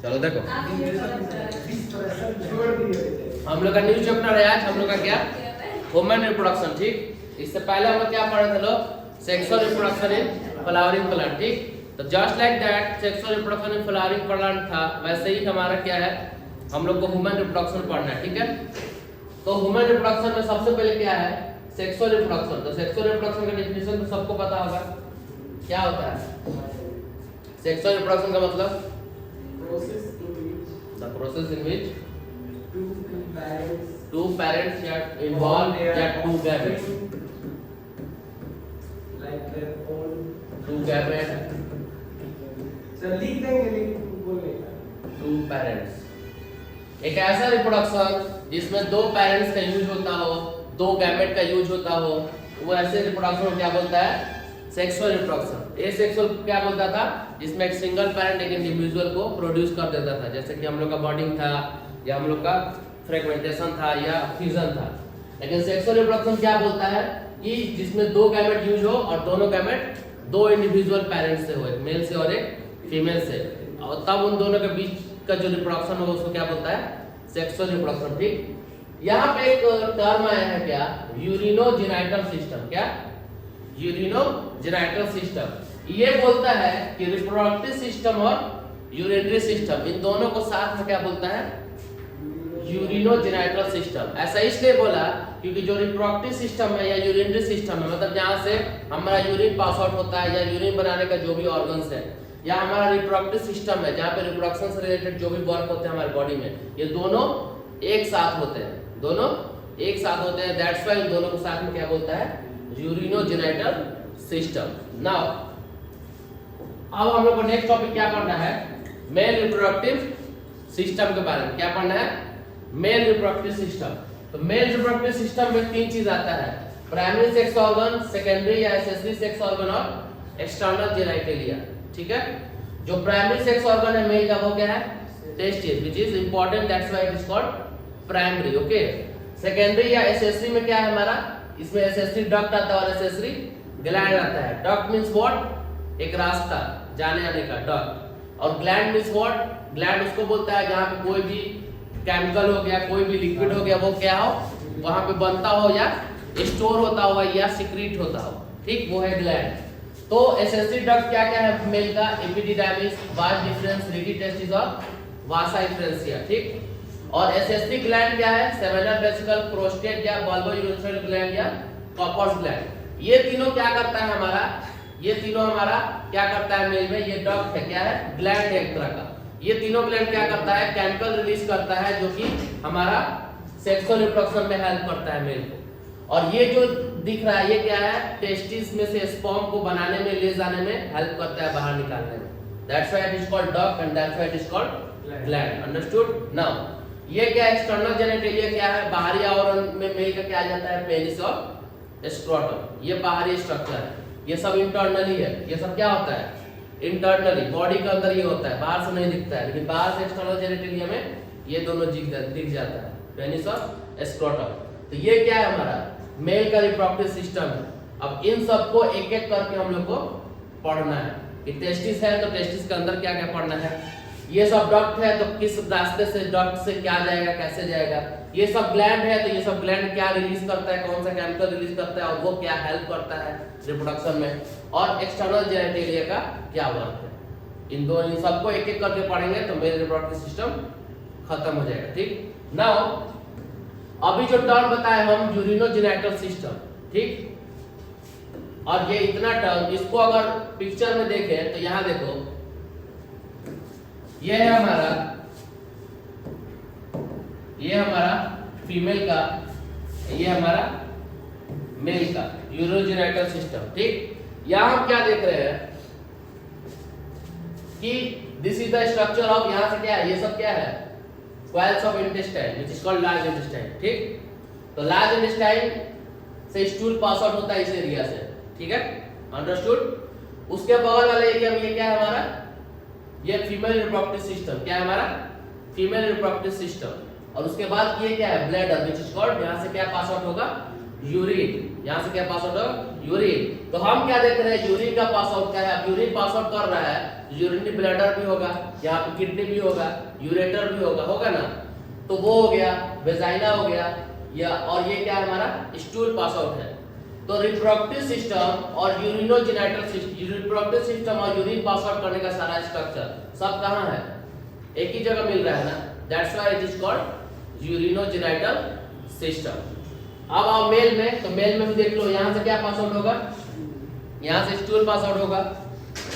चलो देखो, हम लोग का न्यू चैप्टर है आज, हम लोग का क्या, ह्यूमन रिप्रोडक्शन। ठीक, इससे पहले हम लोग क्या पढ़े थे लोग, sexual reproduction in flowering plant. ठीक, तो just like that sexual reproduction in flowering plant था, वैसे ही हमारा क्या है, हम लोग को ह्यूमन रिप्रोडक्शन पढ़ना है। ठीक है, तो ह्यूमन रिप्रोडक्शन में सबसे पहले क्या है, सेक्सुअल रिप्रोडक्शन। तो सेक्सुअल रिप्रोडक्शन का डेफिनेशन तो सबको पता होगा, क्या होता है सेक्सुअल रिप्रोडक्शन का मतलब, the process in which two parents get involved, get two gametes, like their own two gametes, so लिख देंगे लेकिन बोलने का two parents। एक ऐसा रिप्रोडक्शन जिसमें दो पेरेंट्स का यूज होता हो, दो गैमेट का यूज होता हो, वो ऐसे रिप्रोडक्शन को क्या बोलता है, सेक्सुअल रिप्रोडक्शन। ए सेक्सुअल क्या बोलता था, जिसमें एक सिंगल पेरेंट एक इंडिविजुअल को प्रोड्यूस कर देता था, जैसे कि हम लोग का बॉडिंग था, या हम लोग का फ्रेगमेंटेशन था, या फ्यूजन था। लेकिन सेक्सुअल रिप्रोडक्शन क्या बोलता है कि जिसमें दो गैमेट यूज हो और दोनों गैमेट दो इंडिविजुअल पेरेंट्स से हो, एक मेल से और एक फीमेल से, और तब उन दोनों के बीच का जो रिप्रोडक्शन होगा उसको क्या बोलता है, सेक्सुअल रिप्रोडक्शन। ठीक, यहाँ पे एक टर्म आया है क्या, यूरिनोजेनाइटल सिस्टम। क्या, यूरिनोजेनाइटल सिस्टम। ये बोलता है कि रिप्रोडक्टिव सिस्टम और यूरिनरी सिस्टम, इन दोनों को साथ में क्या बोलता है, यूरिनोजेनाइटल सिस्टम। ऐसा इसलिए बोला क्योंकि जो रिप्रोडक्टिव सिस्टम है या यूरिनरी सिस्टम है, मतलब जहाँ से हमारा यूरिन पास आउट होता है, या यूरिन बनाने का जो भी ऑर्गन्स है, या हमारा रिप्रोडक्टिव सिस्टम है जहाँ पे रिप्रोडक्शन से रिलेटेड जो भी वर्क होते हैं हमारे बॉडी में, ये दोनों एक साथ होते हैं, दोनों एक साथ होते हैं। दैट्स व्हाई इन दोनों को साथ में क्या बोलता है, यूरिनोजेनाइटल सिस्टम। नाउ अब हम लोग को नेक्स्ट टॉपिक क्या पढ़ना है, मेल रिप्रोडक्टिव सिस्टम के बारे में। क्या पढ़ना है, मेल रिप्रोडक्टिव सिस्टम। तो मेल रिप्रोडक्टिव सिस्टम में तीन चीज आता है, प्राइमरी सेक्स ऑर्गन, सेकेंडरी या एसेसरी सेक्स ऑर्गन और एक्सटर्नल जेनिटलिया। ठीक है, जो प्राइमरी सेक्स ऑर्गन है मेल का वो क्या है, testis, which is important, that's why it is called primary. Okay, secondary या एसेसरी में क्या है हमारा, इसमें एसेसरी डक्ट आता है और एसेसरी ग्लैंड आता है। डक्ट मींस व्हाट, एक रास्ता जाने आने का डक्ट, और ग्लैंड मींस व्हाट, ग्लैंड उसको बोलता है जहां पे कोई भी केमिकल हो गया, कोई भी लिक्विड हो गया, वो क्या हो, वहां पे बनता हो या स्टोर होता हो या सिक्रीट होता हो। ठीक, वो है ग्लैंड। तो एसेसरी डक्ट क्या क्या है मेल का, epididymis, vas deferens, Ridi testis और वासा इंफ्रेंसिया। ठीक, और एसेसरी ग्लैंड क्या है, सेमिनल वेसिकल, प्रोस्टेट या बल्बो यूरेथ्रल ग्लैंड या कॉपर्स ग्लैंड। ये तीनों क्या करता है हमारा, ये तीनों हमारा क्या करता है मेल में, ये डक्ट है, क्या है, ग्लैंड है एक तरह का। ये तीनों ग्लैंड क्या करता है, केमिकल रिलीज करता है जो कि हमारा सेक्सुअल रिप्रोडक्शन में हेल्प करता है मेल को। और ये जो दिख रहा है ये क्या है, टेस्टिस में से स्पर्म को बनाने में, ले जाने में हेल्प करता है, बाहर निकालने में। That's why it is called duct and that's why it is called gland. Understood. Now ये क्या, एक्सटर्नल जेनिटलिया क्या है, बाहरी आवरण में मेल का क्या आ जाता है, पेनिस और स्क्रोटम, ये बाहरी स्ट्रक्चर है। ये सब इंटरनली है, ये सब क्या होता है, इंटरनली बॉडी के अंदर ये होता है, बाहर से नहीं दिखता है, लेकिन बाहर से एक्सटर्नल जेनिटलिया में ये दोनों दिख जाता है, पेनिस और स्क्रोटम। तो ये क्या है हमारा मेल का रिप्रोडक्टिव सिस्टम है। अब इन सबको एक एक करके हम लोग को पढ़ना है कि टेस्टिस है तो टेस्टिस के अंदर क्या क्या पढ़ना है, ये सब डक्ट है तो किस रास्ते से डक्ट से क्या जाएगा, कैसे जाएगा, ये सब ग्लैंड है तो ये सब ग्लैंड क्या रिलीज करता है, कौन सा केमिकल रिलीज करता है और वो क्या हेल्प करता है रिप्रोडक्शन में, और एक्सटर्नल जेनिटलिया का क्या वर्क है। इन सबको एक एक करके पढ़ेंगे तो मेल रिप्रोडक्टिव सिस्टम खत्म हो जाएगा। ठीक, नाउ अभी जो टर्म बताए हम, यूरिनोजेनाइटल सिस्टम। ठीक, और ये इतना टर्म, इसको अगर पिक्चर में देखें तो यहां देखो, ये है हमारा, ये हमारा फीमेल का, ये हमारा मेल का यूरिनोजेनाइटल सिस्टम। ठीक, यहां हम क्या देख रहे हैं कि this is the structure of, यहां से क्या है, ये सब क्या है, coils of intestine which is called large intestine। ठीक, तो लार्ज इंटेस्टाइन से स्टूल पास आउट होता है इस एरिया से। ठीक है, अंडरस्टूड। उसके बगल वाले एरिया में ये क्या है हमारा, ये फीमेल रिप्रोडक्टिव सिस्टम, क्या है हमारा, फीमेल रिप्रोडक्टिव सिस्टम। और उसके बाद ये क्या है, ब्लैडर, व्हिच इज कॉल्ड, यहां से क्या पास आउट होगा, यूरिन। यहाँ से क्या पास आउट होगा, यूरिन। तो हम क्या देख रहे हैं, यूरिन का पास आउट क्या है। अब यूरिन पास आउट कर रहा है, यूरिनरी ब्लैडर भी होगा, यहाँ पे किडनी भी होगा, यूरेटर भी होगा ना। तो वो हो गया, वेजाइना हो गया, या और ये क्या है हमारा स्टूल पास आउट है। तो रिप्रोडक्टिव सिस्टम और यूरिनोजेनिटल सिस्टम, रिप्रोडक्टिव सिस्टम और यूरिन पास आउट करने का सारा स्ट्रक्चर सब कहाँ है, एक ही जगह मिल रहा है ना। That's why it is called urinogenital system. अब आओ मेल में, तो मेल में भी देख लो, यहाँ से क्या पास आउट होगा, यहाँ से स्टूल पास आउट होगा।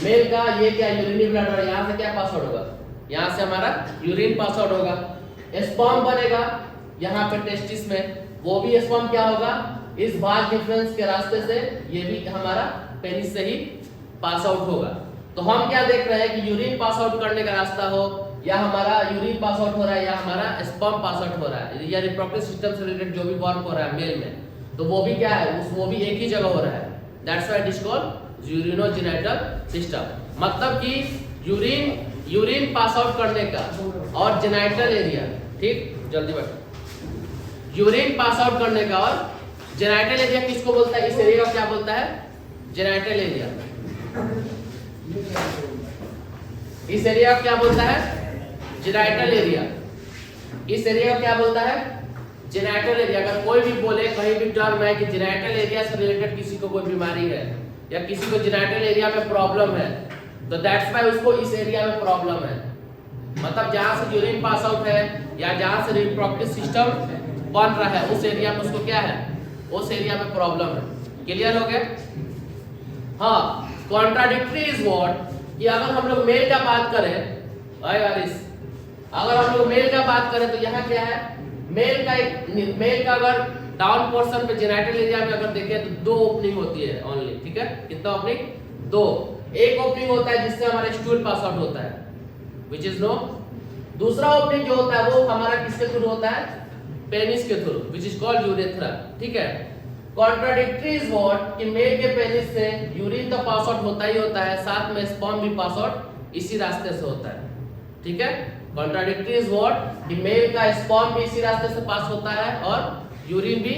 मेल का ये क्या यूरिनरी ब्लैडर, यहाँ से क्या पास आउट होगा, यहाँ से हमारा यूरिन पास आउट होगा। स्पर्म बनेगा यहाँ पे टेस्टिस में, वो भी स्पर्म क्या होगा, इस भाग डिफरेंस के रास्ते से, ये भी हमारा पेनिस से ही पास आउट होगा। तो हम क्या देख रहे हैं कि यूरिन पास आउट करने का रास्ता हो, या हमारा यूरिन पास आउट हो रहा है, या हमारा स्पर्म पास आउट हो रहा है, या रिप्रोडक्टिव सिस्टम से रिलेटेड जो भी वर्क हो रहा है मेल में, तो वो भी क्या है, वो भी एक ही जगह हो रहा है। That's why it is called urinogenital system. मतलब कि यूरिन पास आउट करने का और जेनिटल एरिया, ठीक, जल्दी बैठो, यूरिन पास आउट करने का और जेनिटल एरिया किसको बोलता है, इस एरिया को क्या बोलता है, जेनिटल एरिया। इस एरिया को क्या बोलता है, जेनिटल एरिया। इस एरिया को क्या बोलता है, जेनिटल एरिया। अगर कोई भी बोले कहीं भी टर्म है कि जेनिटल एरिया से रिलेटेड किसी को कोई बीमारी है, या किसी को जेनिटल एरिया में प्रॉब्लम है, तो दैट्स व्हाई उसको इस एरिया में प्रॉब्लम है। मतलब जहां से यूरिन पास आउट है, या जहां से रिप्रोडक्टिव सिस्टम बन रहा है, उस एरिया में उसको क्या है, उस एरिया में प्रॉब्लम है। क्लियर हो गया। हाँ, कॉन्ट्राडिक्टरी इज व्हाट, कि अगर हम लोग मेल का बात करें, अगर हम लोग मेल का बात करें, तो यहाँ क्या है, मेल का अगर डाउन पोर्शन पे जेनिटल एरिया में अगर देखें तो 2 ओपनिंग होती है ओनली, ठीक है। कितना ओपनिंग, 2। एक ओपनिंग होता है जिससे हमारा स्टूल पास आउट होता है, विच इज नो। दूसरा ओपनिंग जो होता है वो हमारा किसके थ्रू होता है, पेनिस के through, which is called urethra, ठीक है। कॉन्ट्राडिक्टरी इज व्हाट, कि मेल के पेनिस से यूरिन तो पास आउट होता ही होता है, साथ में स्पर्म भी पास आउट इसी रास्ते से होता है, ठीक है। कॉन्ट्राडिक्टरी इज व्हाट, कि मेल का स्पर्म भी इसी रास्ते से पास होता है और यूरिन भी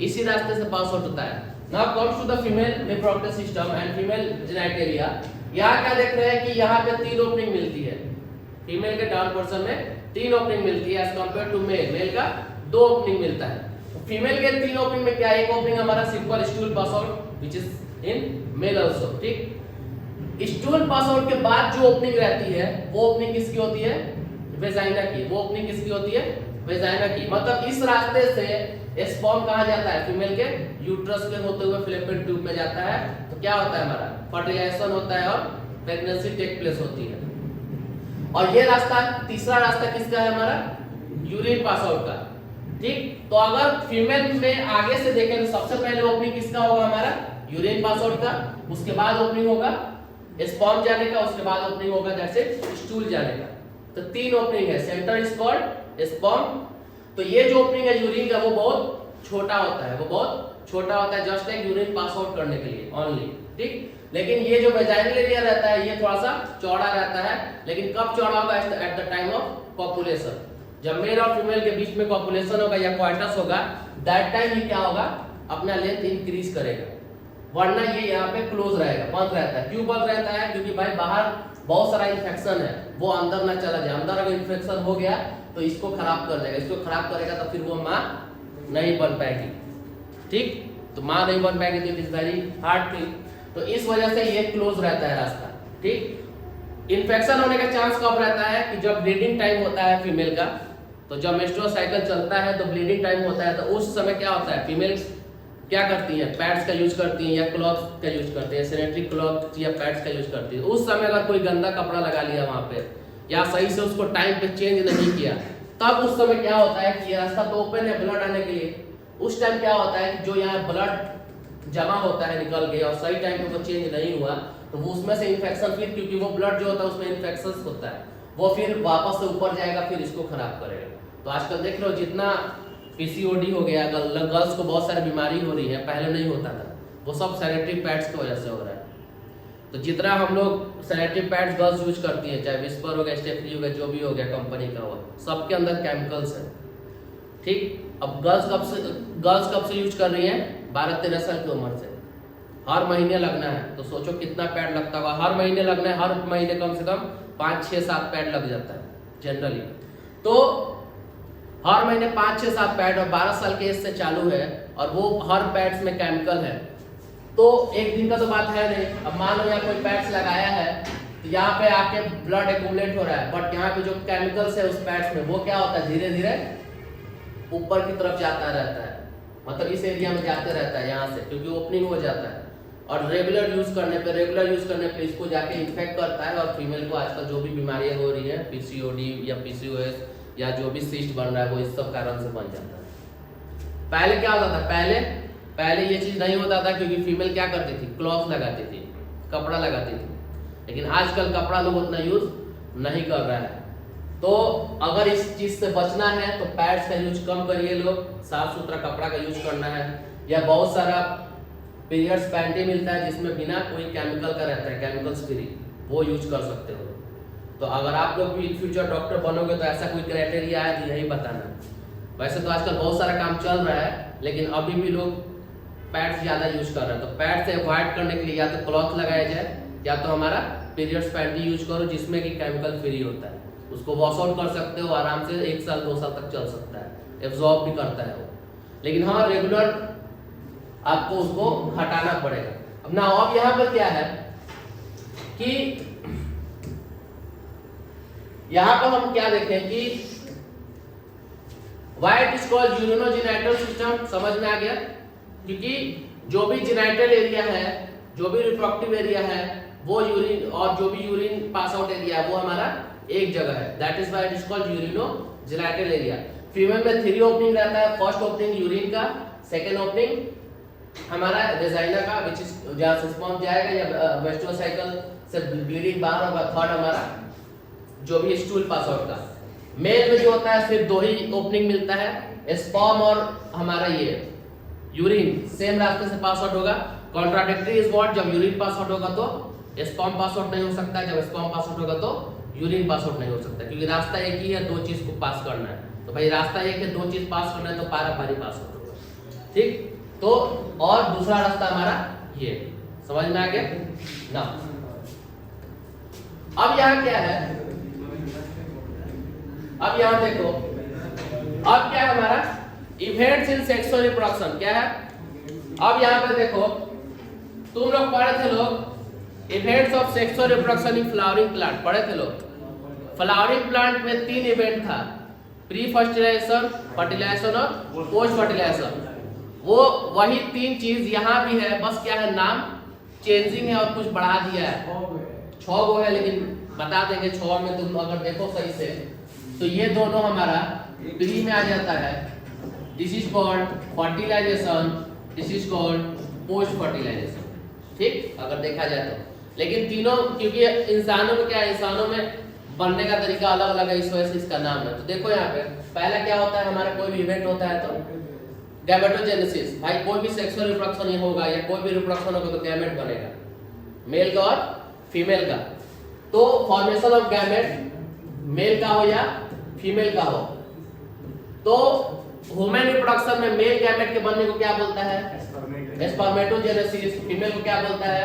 इसी रास्ते से पास आउट होता है। Now comes to the female reproductive system and female genital area. यहाँ क्या देख रहे हैं कि यहाँ पे 3 ओपनिंग मिलती है, फीमेल के डाउन पोर्शन में 3 ओपनिंग मिलती है, as compare to male, male का 2 ओपनिंग मिलता है। फीमेल के 3 ओपनिंग में क्या, एक ओपनिंग हमारा simple stool pass out, which is in male also, ठीक। स्टूल पास आउट के बाद जो ओपनिंग रहती है, वो ओपनिंग किसकी होती है, वेजाइना की। वो ओपनिंग किसकी होती है, वेजाइना की। मतलब इस रास्ते से स्पर्म कहाँ जाता है, फीमेल के यूट्रस के होते हुए फैलोपियन ट्यूब में जाता है। तो क्या होता है, हमारा फर्टिलाइजेशन होता है और प्रेगनेंसी टेक प्लेस होती है। और ये रास्ता, तीसरा रास्ता किसका है, हमारा यूरिन पास आउट का, ठीक। तो अगर फीमेल में आगे से देखें तो सबसे पहले ओपनिंग किसका होगा, हमारा यूरिन पास आउट का, उसके बाद ओपनिंग होगा स्पर्म जाने का, उसके बाद ओपनिंग होगा जैसे स्टूल जाने का। तो 3 ओपनिंग है, सेंटर इज कॉल्ड स्पर्म। तो ये जो ओपनिंग है यूरिन का, वो बहुत छोटा होता है, वो बहुत छोटा होता है, just like urine pass out करने के लिए ओनली, ठीक। लेकिन ये जो वेजाइनल एरिया रहता है, ये थोड़ा सा चौड़ा रहता है। लेकिन कब चौड़ा होगा, at the time of copulation, जब मेल और फीमेल के बीच में कॉपुलेशन होगा या क्वार्टस होगा, दैट टाइम ये क्या होगा, अपना लेंथ इंक्रीज करेगा। वरना ये यहाँ पे क्लोज रहेगा, बंद रहता है। क्यों बंद रहता है, क्योंकि भाई बाहर बहुत सारा इन्फेक्शन है, वो अंदर ना चला जाए। अंदर अगर इन्फेक्शन हो गया तो इसको खराब कर देगा, इसको खराब करेगा तो फिर वो माँ नहीं बन पाएगी, ठीक। तो माँ नहीं बन पाएगी, तो it is very hard thing. तो इस वजह से ये क्लोज रहता है रास्ता, ठीक। इन्फेक्शन होने का चांस कब रहता है, कि जब ब्लीडिंग टाइम होता है फीमेल का, तो जब मेंस्ट्रुअल साइकिल चलता है तो ब्लीडिंग टाइम होता है, तो उस समय क्या होता है, फीमेल्स क्या करती हैं, पैड्स का यूज करती हैं या क्लॉथ का यूज करती हैं, सैनिटरी क्लॉथ या पैड्स का यूज करती है। उस समय अगर कोई गंदा कपड़ा लगा लिया वहां पे, या सही से उसको टाइम पे चेंज नहीं किया, तब उस समय क्या होता है कि ये रास्ता तो ओपन है ब्लड आने के लिए। उस टाइम क्या होता है कि जो यहाँ ब्लड जमा होता है निकल के, और सही टाइम पे वो चेंज नहीं हुआ, तो वो उसमें से इन्फेक्शन, फिर क्योंकि वो ब्लड जो होता है उसमें इन्फेक्शन होता है, वो फिर वापस से ऊपर जाएगा, फिर इसको खराब करेगा। तो आजकल देख लो, जितना पीसीओडी हो गया, गर्ल्स को बहुत सारी बीमारी हो रही है, पहले नहीं होता था, वो सब सैनिटरी पैड्स की वजह से हो रहा है। तो जितना हम लोग सैनिटरी पैड्स गर्ल्स यूज करती हैं, चाहे विस्पर हो गया, स्टेप फ्री हो गया, जो भी हो गया कंपनी का, वो सबके अंदर केमिकल्स है, ठीक। अब गर्ल्स कब से यूज कर रही हैं, 12-13 साल की उम्र से। हर महीने लगना है, तो सोचो कितना पैड लगता होगा। हर महीने लगना है, हर महीने कम से कम 5-6-7 पैड लग जाता है जनरली। तो हर महीने 5-6-7 पैड और 12 साल के एज से चालू है, और वो हर पैड्स में केमिकल है। तो एक दिन का तो बात है नहीं। अब मान लो यहाँ कोई पैड्स लगाया है, तो यहाँ पे आके ब्लड एक्यूमुलेट हो रहा है, बट यहाँ पे जो केमिकल्स है उस पैड्स में, वो क्या होता है, धीरे धीरे ऊपर की तरफ जाता रहता है, मतलब इस एरिया में जाते रहता है यहाँ से, क्योंकि ओपनिंग हो जाता है। और रेगुलर यूज करने पे इसको जाके इन्फेक्ट करता है, और फीमेल को आजकल जो भी बीमारियां हो रही है, पीसीओडी या पीसीओएस या जो भी सिस्ट बन रहा है, वो इस सब कारण से बन जाता है। पहले क्या होता था, पहले ये चीज नहीं होता था, क्योंकि फीमेल क्या करती थी, क्लॉथ लगाती थी, कपड़ा लगाती थी। लेकिन आजकल कपड़ा लोग उतना यूज नहीं कर रहा है। तो अगर इस चीज से बचना है तो पैड्स का यूज कम करिए लोग, साफ सुथरा कपड़ा का यूज करना है। या बहुत सारा पीरियड्स पैंटी मिलता है जिसमें बिना कोई केमिकल का रहता है, केमिकल्स फ्री, वो यूज कर सकते हो। तो अगर आप लोग भी इन फ्यूचर डॉक्टर बनोगे तो ऐसा कोई क्राइटेरिया है तो यही बताना। वैसे तो आजकल बहुत सारा काम चल रहा है, लेकिन अभी भी लोग पैड्स ज़्यादा यूज कर रहे हैं। तो पैड से अवॉइड करने के लिए या तो क्लॉथ लगाया जाए, या तो हमारा पीरियड्स पैंटी यूज करो जिसमें कि केमिकल फ्री होता है। उसको वॉश आउट कर सकते हो आराम से, 1 साल 2 साल तक चल सकता है, एब्जॉर्ब भी करता है वो। लेकिन हाँ, रेगुलर आपको उसको हटाना पड़ेगा। अब ना अब यहाँ पर क्या है कि यहाँ पर हम क्या देखें कि why it is called urinogenital system, समझ में आ गया? क्योंकि जो भी जेनिटल एरिया है, जो भी रिप्रोडक्टिव एरिया है, वो यूरिन, और जो भी यूरिन पास आउट एरिया है, वो हमारा एक जगह है। That is why it is called urinogenital area. Female में 3 ओपनिंग रहता है। फर्स्ट ओपनिंग यूरिन का, सेकेंड ओपनिंग हमारा वेजाइना का, विच इज जहाँ से स्पर्म जाएगा या मेंस्ट्रुअल साइकिल से ब्लीडिंग बाहर होगा। थर्ड हमारा जो भी स्टूल पास आउट का। मेल में जो होता है सिर्फ 2 ही ओपनिंग मिलता है, स्पर्म और हमारा ये यूरिन सेम रास्ते से पास आउट होगा। कॉन्ट्राडिक्टरी इज व्हाट, जब यूरिन पास आउट होगा तो स्पर्म पास आउट नहीं हो सकता, जब स्पर्म पास आउट होगा तो यूरिन पास आउट नहीं हो सकता, क्योंकि रास्ता एक ही है, 2 चीज को पास करना है। तो भाई रास्ता एक है, 2 चीज पास करना है, तो पारा पारी पास आउट होगा। ठीक, तो और दूसरा रास्ता हमारा ये, समझ में आ गया ना? अब यहाँ क्या है, अब यहाँ देखो, अब क्या है हमारा इवेंट्स इन सेक्सुअल रिप्रोडक्शन, क्या है? अब यहाँ पे देखो, तुम लोग पढ़े थे लोग events of sexual reproduction in flowering plant, पढ़े थे लोग। फ्लावरिंग प्लांट में 3 इवेंट था, प्री फर्टिलाइजेशन, फर्टिलाइजेशन और पोस्ट फर्टिलाइजेशन। वो वही 3 चीज यहाँ भी है, बस क्या है, नाम चेंजिंग है और कुछ बढ़ा दिया है। 6 गो है, लेकिन बता देंगे 6 में तुम अगर देखो सही से, तो ये दोनों हमारा प्री में आ जाता है। This is called fertilisation, this is called post fertilisation. ठीक, अगर देखा जाए तो। लेकिन तीनों, क्योंकि इंसानों में क्या है, इंसानों में बनने का तरीका अलग अलग है, इस वजह से इसका नाम है। तो देखो यहाँ पे पहला क्या होता है, हमारा कोई भी इवेंट होता है तो गैमेटोजेनेसिस। भाई कोई भी सेक्सुअल रिप्रोडक्शन ये होगा या कोई भी रिप्रोडक्शन होगा तो गैमेट बनेगा, मेल का और फीमेल का। तो फॉर्मेशन ऑफ गैमेट मेल का हो या फीमेल का हो, तो ह्यूमन रिप्रोडक्शन में मेल गैमेट के बनने को क्या बोलता है, स्पर्मेटोजेनेसिस। फीमेल को क्या बोलता है,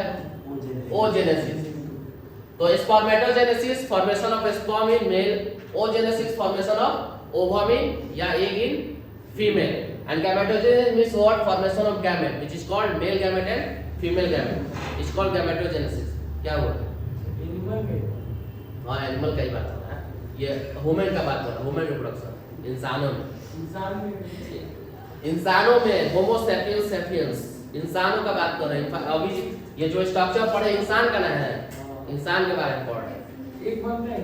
ओजेनेसिस। तो spermatogenesis formation of sperm in male, oogenesis formation of ovum in या egg in female, and gametogenesis means what, formation of gamete which is called male gamete and female gamete is called gametogenesis. क्या हुआ? Animal में, हां animal का ही बात है, ये human का बात कर रहा हूं, ह्यूमन रिप्रोडक्शन इंसानों में। इंसानों में होमो सेपियंस सेपियंस, इंसानों का बात कर रहे हैं। अभी ये जो स्ट्रक्चर पढ़े इंसान का ना है, इंसान के बारे में पढ़ रहे हैं। एक बनता है,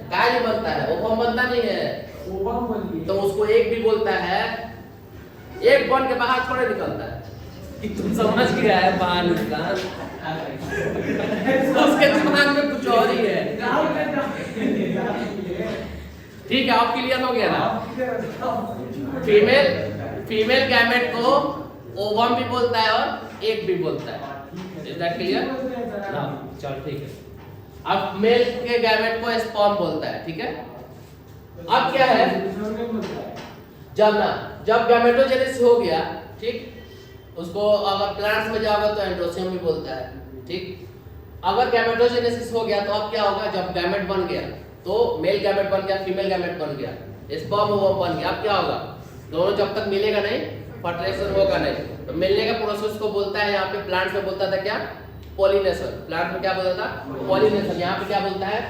क्या नहीं बनता है, ओवम बनता नहीं है, ओवम बनती है, तो उसको एक भी बोलता है। एक बन के बाहर थोड़े निकलता है कि तुम समझ गया है, बाहर निकला उसके दिमाग में कुछ और ही है। ठीक है, अब क्लियर हो गया ना? फीमेल गैमेट को ओवम भी बोलता है और एक भी बोलता है। Is that clear? चल ठीक है। अब मेल के गैमेट को स्पर्म बोलता है, ठीक है। अब क्या है, जब गैमेटोजेनेसिस हो गया, ठीक, उसको अगर प्लांट्स में जाओगे तो एंड्रोसियम भी बोलता है, ठीक। अगर गैमेटोजेनेसिस हो गया तो अब क्या होगा, जब गैमेट बन गया तो मेल गैमेट बन गया, फीमेल गैमेट बन गया, स्पर्म ओवम बन गया, अब क्या होगा, दोनों जब तक मिलेगा नहीं फर्टिलाइजेशन होगा नहीं, तो मिलने का प्रोसेस को बोलता है, यहाँ पे प्लांट्स में बोलता था क्या, पॉलिनेशन। प्लांट में क्या बोलता था, पॉलिनेशन। यहाँ पे क्या बोलता है,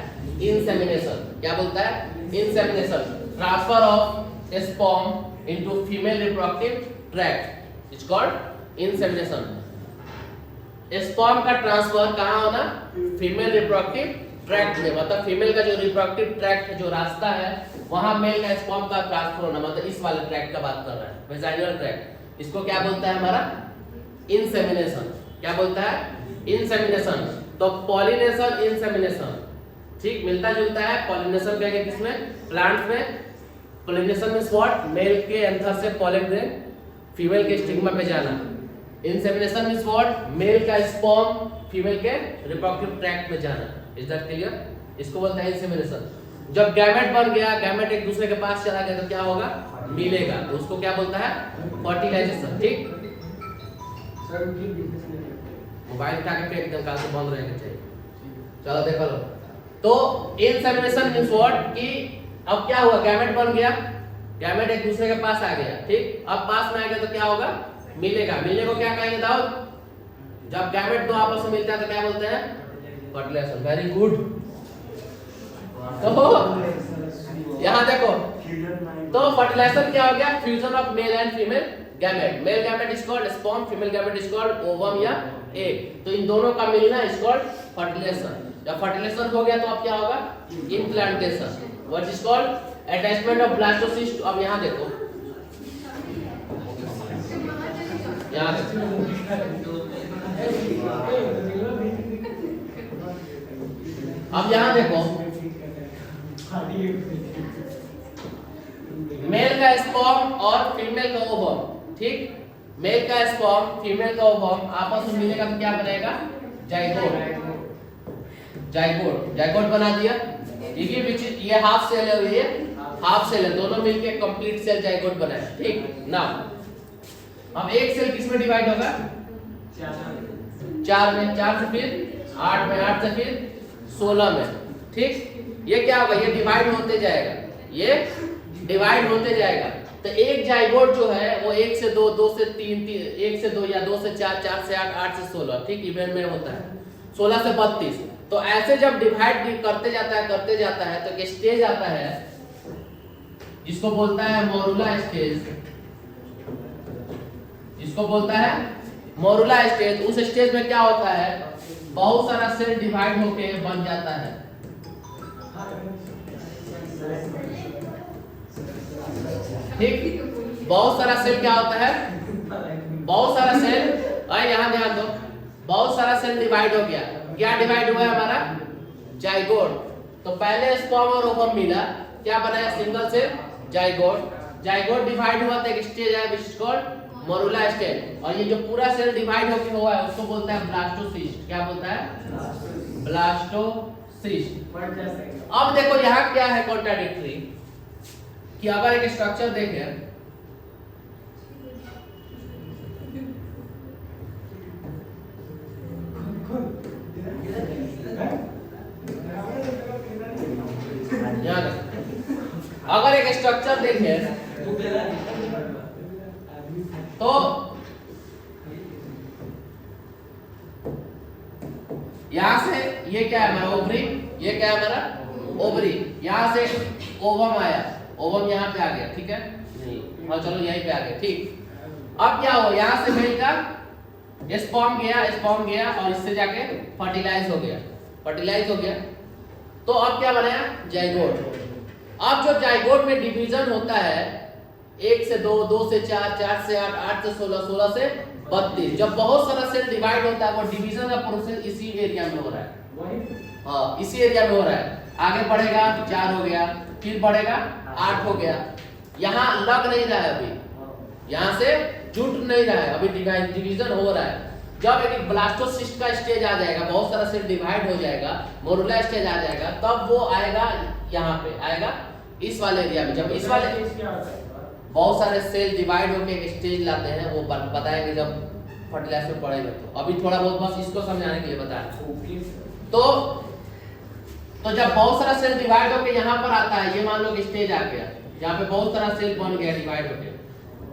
इंसेमिनेशन। क्या बोलता है, insemination, transfer of sperm into female reproductive tract is called insemination. Sperm का ट्रांसफर कहाँ होना, फीमेल रिप्रोडक्टिव ट्रैक्ट में, मतलब फीमेल का जो रिप्रोडक्टिव ट्रैक्ट जो रास्ता है वहां मेल का स्पर्म का ट्रांसफर होना, मतलब इस वाले ट्रैक्ट का बात कर रहा है, वेजाइनल ट्रैक्ट। इसको क्या बोलता है हमारा, इंसेमिनेशन। क्या बोलता है, इंसेमिनेशन। तो पॉलिनेशन, इंसेमिनेशन, ठीक, मिलता जुलता है। पॉलिनेशन क्या है, किसमें, प्लांट में। पॉलिनेशन मींस व्हाट, मेल के एंथर से पॉलन ग्रेन फीमेल के स्टिग्मा पे जाना। इंसेमिनेशन मींस व्हाट, मेल का स्पर्म फीमेल के रिप्रोडक्टिव ट्रैक्ट में जाना। इज दैट क्लियर, इसको बोलते हैं इंसेमिनेशन। जब गैमेट बन गया, गैमेट एक दूसरे के पास चला गया तो क्या होगा, मिलेगा, तो उसको क्या बोलता है, फर्टिलाइजेशन, ठीक। मोबाइल उठा के फेंक दो, काल से बंद रहेगा चाहिए। चलो देखो लो, तो इंसेमिनेशन मींस व्हाट कि अब क्या हुआ, गैमेट बन गया, गैमेट एक दूसरे के पास आ गया, ठीक। अब पास में आएगा तो क्या होगा, मिलेगा। मिलने को क्या कहेंगे दाऊद, जब गैमेट दो आपस में मिलता है तो क्या बोलते हैं, फर्टिलाइजेशन। Very good. तो यहाँ देखो, तो फर्टिलाइजेशन क्या हो गया, fusion of male and female gamete. Male gamete is called sperm, female gamete is called ovum या एग। तो इन दोनों का मिलना इज कॉल्ड फर्टिलाइजेशन। जब फर्टिलाइजेशन हो गया तो अब क्या होगा, implantation, what is called attachment of blastocyst. अब यहाँ देखो, यहाँ अब यहाँ देखो, मेल का स्पर्म और फीमेल का ओवम, ठीक। मेल का स्पर्म फीमेल का ओवम आपस में मिलेगा तो क्या बनेगा, जाइगोट। जाइगोट, जाइगोट बना दिया। ये हाफ सेल है, ये हाफ सेल है, दोनों मिलके कंप्लीट सेल जाइगोट बना है, ठीक ना। अब एक सेल किस में डिवाइड होगा, 4 में, 4 से फिर 8 में, 8 से फिर 16 में, ठीक। ये क्या होगा, ये डिवाइड होते जाएगा, ये डिवाइड होते जाएगा। तो एक जाइगोट जो है वो 1 से 2, 2 से 3, 1 से 2 या 2 से 4, 4 से 8, 8 से 16, ठीक, इवन में होता है 16 से 32। तो ऐसे जब डिवाइड करते जाता है तो एक स्टेज आता है जिसको बोलता है मोरुला स्टेज, जिसको बोलता है मोरुला स्टेज। उस स्टेज में क्या होता है, बहुत सारा सेल डिवाइड होके बन जाता है, ठीक। बहुत सारा सेल क्या होता है, बहुत सारा सेल, यहाँ ध्यान दो, बहुत सारा सेल डिवाइड हो गया। क्या डिवाइड हुआ है हमारा, जाइगोट। तो पहले स्पर्म और ओवम मिला, क्या बनाया, single cell zygote. Zygote divide हुआ तो एक स्टेज है which is called morula stage. और ये जो पूरा सेल डिवाइड होके हुआ है उसको बोलता है ब्लास्टोसिस्ट। क्या बोलता है, ब्लास्टोसिस्ट। अब देखो यहाँ क्या है कॉन्ट्राडिक्टरी, कि अगर एक स्ट्रक्चर देखें, अगर एक स्ट्रक्चर देखें तो यहां से ये क्या है हमारा ओवरी, ये क्या है हमारा ओवरी, यहां से ओवम आया, ओवम यहाँ पे आ गया, ठीक है, नहीं हाँ चलो यहीं पे आ गया, ठीक। अब क्या हो, यहाँ से मेल का स्पर्म गया और इससे जाके फर्टिलाइज हो गया, फर्टिलाइज हो गया। तो अब क्या बनाया, जाइगोट। अब जो जाइगोट में डिवीजन होता है 1 से 2, 2 से 4, 4 से 8, 8 से 16, 16 से 32, जब बहुत सारा सेल डिवाइड होता है वो डिवीजन का प्रोसेस इसी एरिया में हो रहा है, हाँ इसी एरिया में हो रहा है। आगे बढ़ेगा 4 हो गया, फिर बढ़ेगा 8 हो गया, यहाँ लग नहीं रहा है अभी, यहाँ से जुट नहीं रहा है, अभी डिवीजन हो रहा है। जब एक ब्लास्टोसिस्ट का स्टेज आ जाएगा, बहुत सारा सेल डिवाइड हो जाएगा, मोरुला स्टेज आ जाएगा, तब वो आएगा यहाँ पे, आएगा इस वाले एरिया में। जब इस वाले बहुत सारे सेल डिवाइड होकर एक स्टेज लाते हैं, वो बताएंगे जब फर्टिलाइजर में पढ़ेगा तो अभी थोड़ा बहुत बस इसको समझाने के लिए बताया। ओके तो जब बहुत सारा सेल डिवाइड होके यहाँ पर आता है, ये मान लो कि स्टेज आ गया, यहाँ पे बहुत सारा सेल बन गया डिवाइड होके,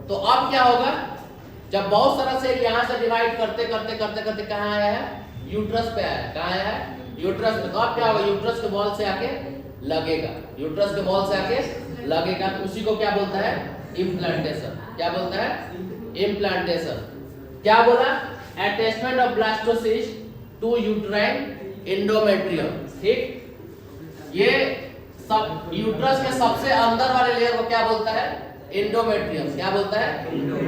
तो अब क्या होगा, जब बहुत सारा सेल यहाँ से डिवाइड करते करते करते करते कहाँ आया है, यूट्रस पे आया है। कहाँ आया है, यूट्रस पे। तो अब क्या होगा, यूट्रस के बॉल से आके लगेगा, यूट्रस के बॉल से आके लगेगा, तो उसी को क्या बोलता है, इम्प्लांटेशन। क्या बोलता है, इम्प्लांटेशन। क्या बोला, attachment of blastocyst to uterine endometrium. ठीक, ये सब यूट्रस के सबसे अंदर वाले लेयर को क्या बोलता है, एंडोमेट्रियम। क्या बोलता है,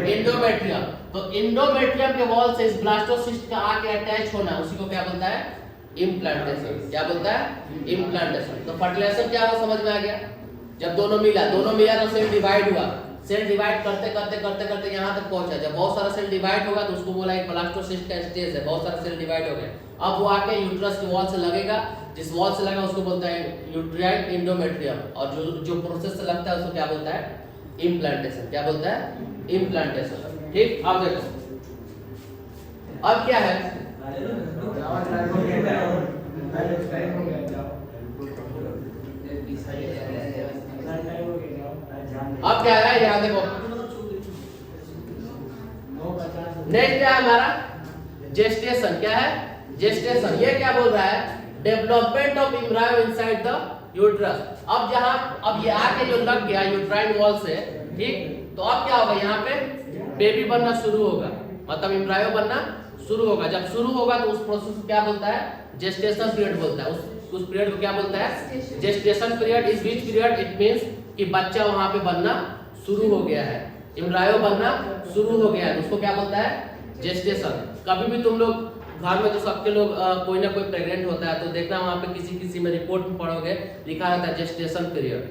एंडोमेट्रियम। तो एंडोमेट्रियम के वॉल से इस ब्लास्टोसिस्ट का आके अटैच होना, उसी को क्या बोलता है, इम्प्लांटेशन। क्या बोलता है, इम्प्लांटेशन। तो फर्टिलाइजेशन क्या हुआ समझ में आ गया, जब दोनों मिला तो सेल डिवाइड हुआ, सेल डिवाइड करते करते करते करते यहाँ तक पहुंचा। जब बहुत सारा सेल डिवाइड होगा तो उसको बोला एक ब्लास्टोसिस्ट का स्टेज है, बहुत सारा सेल डिवाइड हो गया, अब वो आके यूट्रस के वॉल से लगेगा, जिस वॉल से लगा उसको बोलता है यूट्राइन एंडोमेट्रियम, और जो प्रोसेस से लगता है उसको क्या बोलता है, इम्प्लांटेशन। क्या बोलता है, इम्प्लांटेशन। ठीक, अब देखो अब क्या है, अब क्या है, यहाँ देखो नेक्स्ट क्या है हमारा, जेस्टेशन। क्या है, जेस्टेशन। ये क्या बोल रहा है, development of embryo inside the uterus. अब ये आके जो लग गया यूट्राइन वॉल से, ठीक, तो अब क्या होगा, यहाँ पे बेबी बनना शुरू होगा, मतलब एम्ब्रायो बनना शुरू होगा। जब शुरू होगा तो उस प्रोसेस को क्या बोलता है, जेस्टेशन पीरियड बोलता है। उस पीरियड को क्या बोलता है, gestation period. Is which period, it means कि बच्चा वहां पे बनना शुरू हो गया है, एम्ब्रायो बनना शुरू हो गया है, उसको क्या बोलता है, जेस्टेशन। कभी भी तुम लोग घर में तो सबके लोग कोई ना कोई प्रेग्नेंट होता है, तो देखना वहां पे किसी किसी में रिपोर्ट में पढ़ोगे लिखा रहता है gestation period.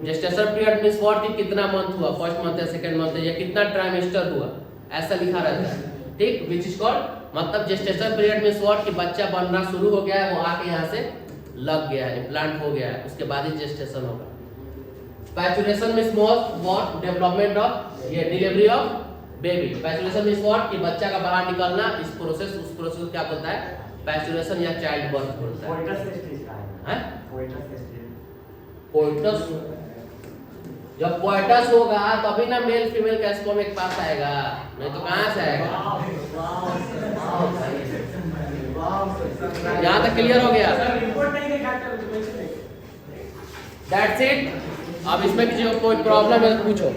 Gestation period means what, कि कितना मंथ हुआ, फर्स्ट मंथ या सेकंड मंथ या कितना ट्राइमेस्टर हुआ, ऐसा लिखा रहता है। ठीक, विच इज कॉल्ड, मतलब जेस्टेशन पीरियड मींस व्हाट, कि बच्चा बनना शुरू हो गया है, वो आके यहाँ से लग गया है, इम्प्लांट हो गया है, उसके बाद ही जेस्टेशन होगा। Parturition means what, development of, ये delivery of baby. Parturition means what, कि बच्चा का बाहर निकलना, उस प्रोसेस को क्या बोलता है, पैचुरेशन या चाइल्ड बर्थ बोलता है। कोइटस, जब कोइटस होगा तभी ना मेल फीमेल का स्पर्म एक पास आएगा, नहीं तो कहां से आएगा। यहाँ तक क्लियर हो गया, दैट्स इट। अब इसमें किसी को कोई प्रॉब्लम है तो पूछो।